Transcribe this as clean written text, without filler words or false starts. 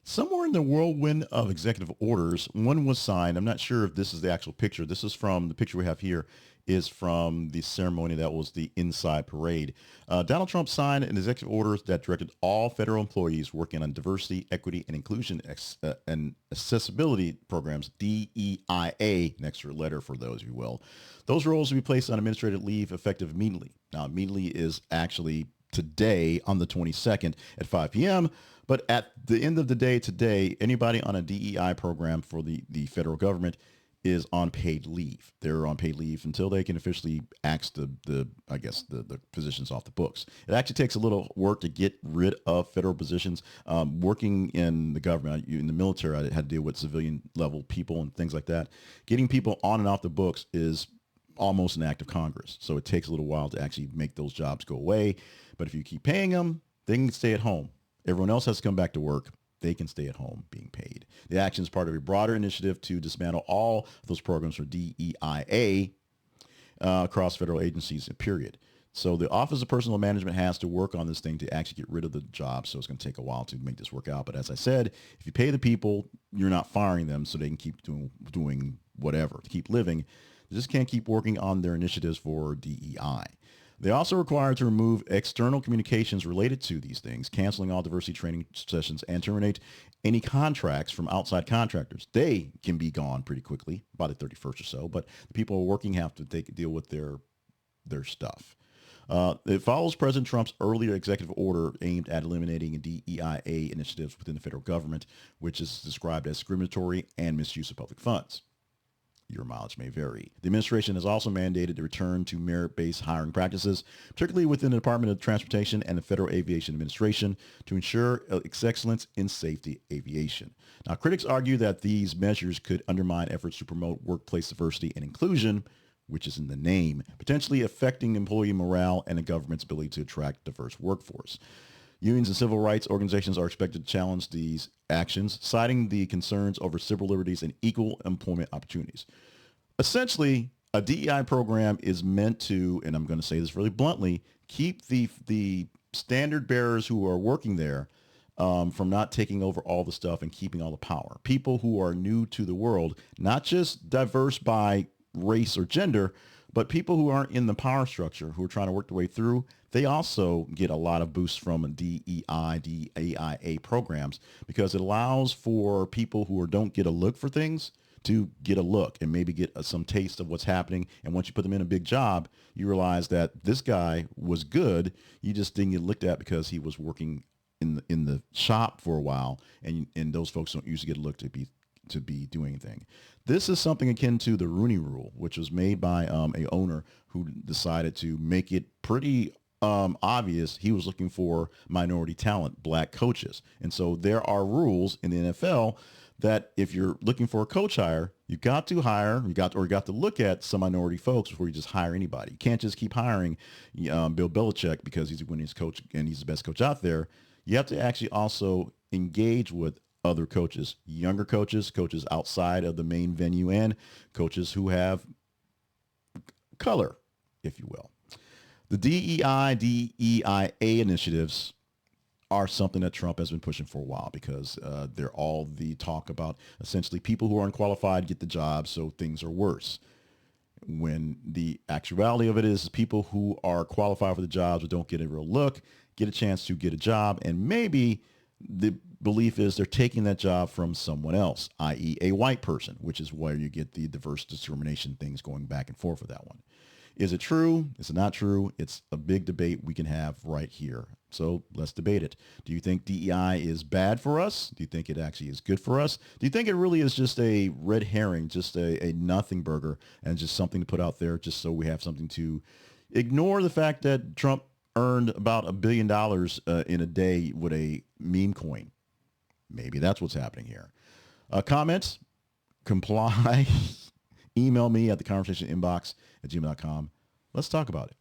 Somewhere in the whirlwind of executive orders, one was signed. I'm not sure if this is the actual picture. This is from the picture we have here is from the ceremony that was the inside parade. Donald Trump signed an executive order that directed all federal employees working on diversity, equity, and inclusion and accessibility programs, DEIA, an extra letter for those, if you will. Those roles will be placed on administrative leave effective immediately. Now, immediately is actually today on the 22nd at 5 p.m. But at the end of the day today, anybody on a DEI program for the federal government is on paid leave. They're on paid leave until they can officially axe the positions off the books. It actually takes a little work to get rid of federal positions. Working in the government, in the military, I had to deal with civilian level people and things like that. Getting people on and off the books is almost an act of Congress. So it takes a little while to actually make those jobs go away. But if you keep paying them, they can stay at home. Everyone else has to come back to work. They can stay at home being paid. The action is part of a broader initiative to dismantle all of those programs for DEIA across federal agencies, period. So the Office of Personnel Management has to work on this thing to actually get rid of the job. So it's going to take a while to make this work out. But as I said, if you pay the people, you're not firing them so they can keep doing whatever, to keep living. They just can't keep working on their initiatives for DEI. They also require to remove external communications related to these things, canceling all diversity training sessions, and terminate any contracts from outside contractors. They can be gone pretty quickly, by the 31st or so, but the people who are working have to deal with their stuff. It follows President Trump's earlier executive order aimed at eliminating DEIA initiatives within the federal government, which is described as discriminatory and misuse of public funds. Your mileage may vary. The administration has also mandated the return to merit-based hiring practices, particularly within the Department of Transportation and the Federal Aviation Administration, to ensure excellence in safety aviation. Now, critics argue that these measures could undermine efforts to promote workplace diversity and inclusion, which is in the name, potentially affecting employee morale and the government's ability to attract a diverse workforce. Unions and civil rights organizations are expected to challenge these actions, citing the concerns over civil liberties and equal employment opportunities. Essentially, a DEI program is meant to, and I'm going to say this really bluntly, keep the standard bearers who are working there from not taking over all the stuff and keeping all the power. People who are new to the world, not just diverse by race or gender, but people who aren't in the power structure, who are trying to work their way through, they also get a lot of boosts from DEI, DEIA programs, because it allows for people who don't get a look for things to get a look and maybe get some taste of what's happening. And once you put them in a big job, you realize that this guy was good. You just didn't get looked at because he was working in the shop for a while, and those folks don't usually get a look to be doing anything. This is something akin to the Rooney Rule, which was made by a owner who decided to make it pretty obvious he was looking for minority talent, black coaches. And so there are rules in the NFL that if you're looking for a coach hire, you got to look at some minority folks before you just hire anybody. You can't just keep hiring Bill Belichick because he's a winning coach and he's the best coach out there. You have to actually also engage with other coaches, younger coaches, coaches outside of the main venue, and coaches who have color, if you will. The DEI, DEIA initiatives are something that Trump has been pushing for a while because they're all the talk about essentially people who are unqualified get the job, so things are worse. When the actuality of it is people who are qualified for the jobs but don't get a real look, get a chance to get a job, and maybe the belief is they're taking that job from someone else, i.e. a white person, which is where you get the diverse discrimination things going back and forth with that one. Is it true? Is it not true? It's a big debate we can have right here. So let's debate it. Do you think DEI is bad for us? Do you think it actually is good for us? Do you think it really is just a red herring, just a nothing burger, and just something to put out there just so we have something to ignore the fact that Trump earned about $1 billion in a day with a meme coin? Maybe that's what's happening here. Comments, comply, email me at theconversationinbox@gmail.com. Let's talk about it.